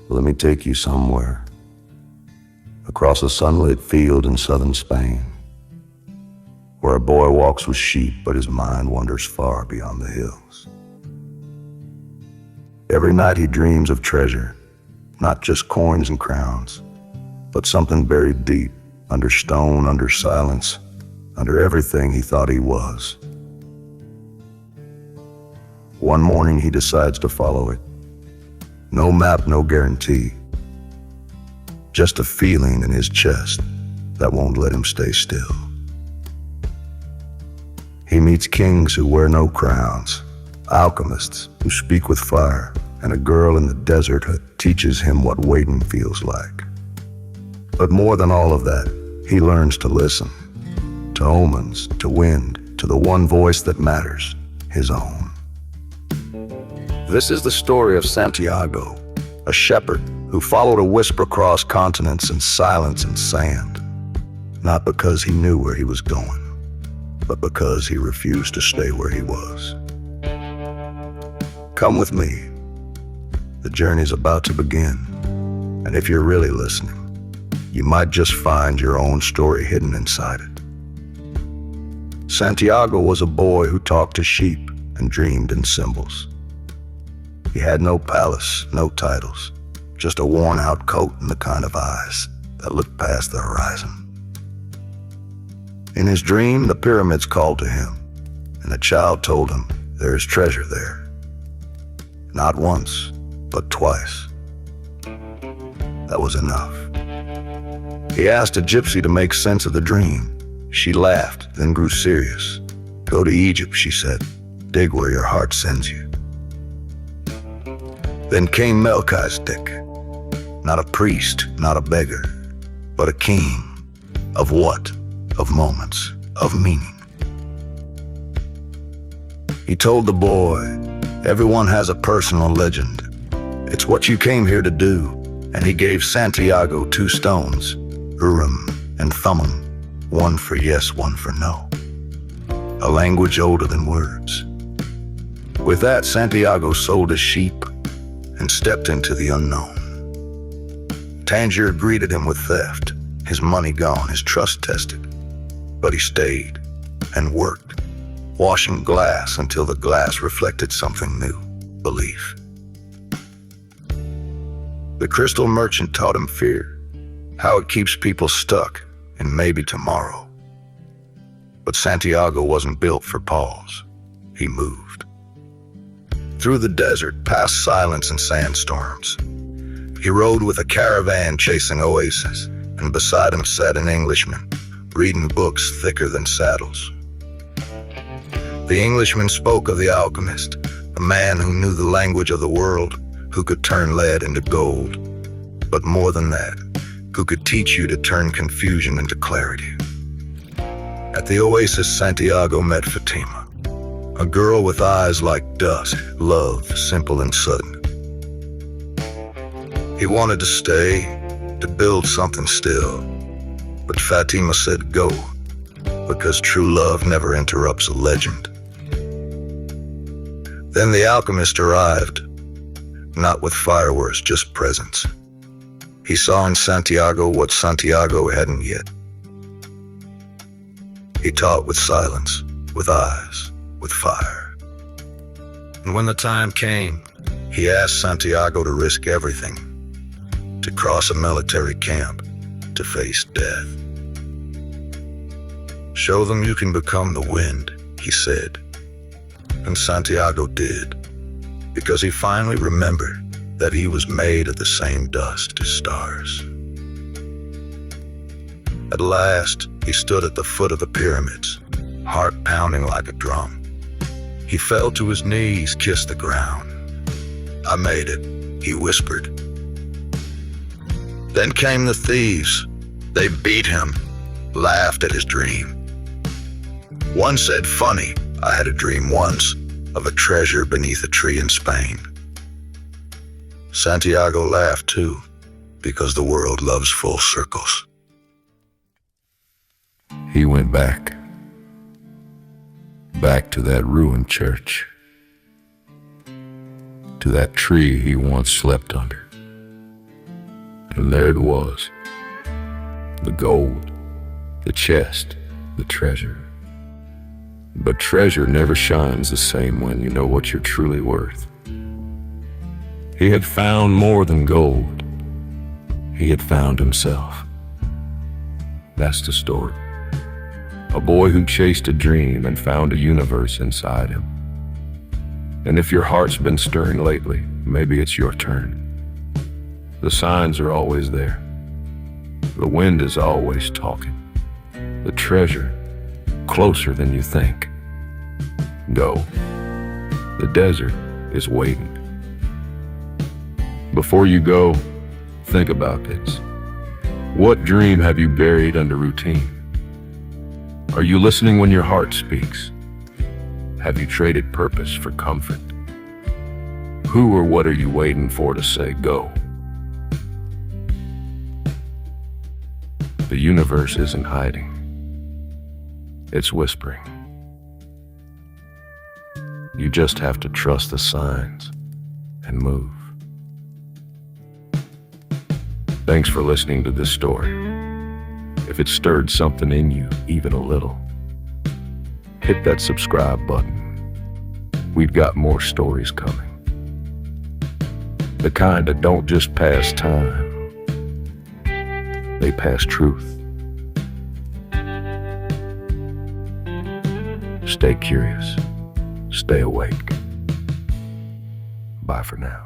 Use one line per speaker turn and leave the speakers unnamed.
Let me take you somewhere, across a sunlit field in southern Spain, where a boy walks with sheep, but his mind wanders far beyond the hills. Every night he dreams of treasure, not just coins and crowns, but something buried deep, under stone, under silence, under everything he thought he was. One morning he decides to follow it. No map, no guarantee. Just a feeling in his chest that won't let him stay still. He meets kings who wear no crowns, alchemists who speak with fire, and a girl in the desert who teaches him what waiting feels like. But more than all of that, he learns to listen, to omens, to wind, to the one voice that matters, his own. This is the story of Santiago, a shepherd who followed a whisper across continents in silence and sand, not because he knew where he was going, but because he refused to stay where he was. Come with me. The journey's about to begin, and if you're really listening, you might just find your own story hidden inside it. Santiago was a boy who talked to sheep and dreamed in symbols. He had no palace, no titles, just a worn-out coat and the kind of eyes that looked past the horizon. In his dream, the pyramids called to him, and the child told him there is treasure there. Not once, but twice. That was enough. He asked a gypsy to make sense of the dream. She laughed, then grew serious. Go to Egypt, she said. Dig where your heart sends you. Then came Melchizedek, not a priest, not a beggar, but a king. Of what? Of moments, of meaning. He told the boy, everyone has a personal legend. It's what you came here to do. And he gave Santiago 2 stones, Urim and Thummim, one for yes, one for no. A language older than words. With that, Santiago sold his sheep and stepped into the unknown. Tangier greeted him with theft, his money gone, his trust tested. But he stayed and worked, washing glass until the glass reflected something new, belief. The crystal merchant taught him fear, how it keeps people stuck in maybe tomorrow. But Santiago wasn't built for pause. He moved. Through the desert, past silence and sandstorms. He rode with a caravan chasing oases, and beside him sat an Englishman, reading books thicker than saddles. The Englishman spoke of the alchemist, a man who knew the language of the world, who could turn lead into gold, but more than that, who could teach you to turn confusion into clarity. At the oasis, Santiago met Fatima, a girl with eyes like dusk, love simple and sudden. He wanted to stay, to build something still, but Fatima said go, because true love never interrupts a legend. Then the alchemist arrived, not with fireworks, just presence. He saw in Santiago what Santiago hadn't yet. He taught with silence, with eyes, with fire. And when the time came, he asked Santiago to risk everything, to cross a military camp, to face death. Show them you can become the wind, he said. And Santiago did, because he finally remembered that he was made of the same dust as stars. At last, he stood at the foot of the pyramids, heart pounding like a drum. He fell to his knees, kissed the ground. I made it, he whispered. Then came the thieves. They beat him, laughed at his dream. One said, funny, I had a dream once of a treasure beneath a tree in Spain. Santiago laughed too, because the world loves full circles.
He went back to that ruined church, to that tree he once slept under. And there it was. The gold, the chest, the treasure. But treasure never shines the same when you know what you're truly worth. He had found more than gold. He had found himself. That's the story. A boy who chased a dream and found a universe inside him. And if your heart's been stirring lately, maybe it's your turn. The signs are always there. The wind is always talking. The treasure, closer than you think. Go. The desert is waiting. Before you go, think about this. What dream have you buried under routine? Are you listening when your heart speaks? Have you traded purpose for comfort? Who or what are you waiting for to say go? The universe isn't hiding. It's whispering. You just have to trust the signs and move. Thanks for listening to this story. If it stirred something in you, even a little, hit that subscribe button. We've got more stories coming. The kind that don't just pass time, they pass truth. Stay curious. Stay awake. Bye for now.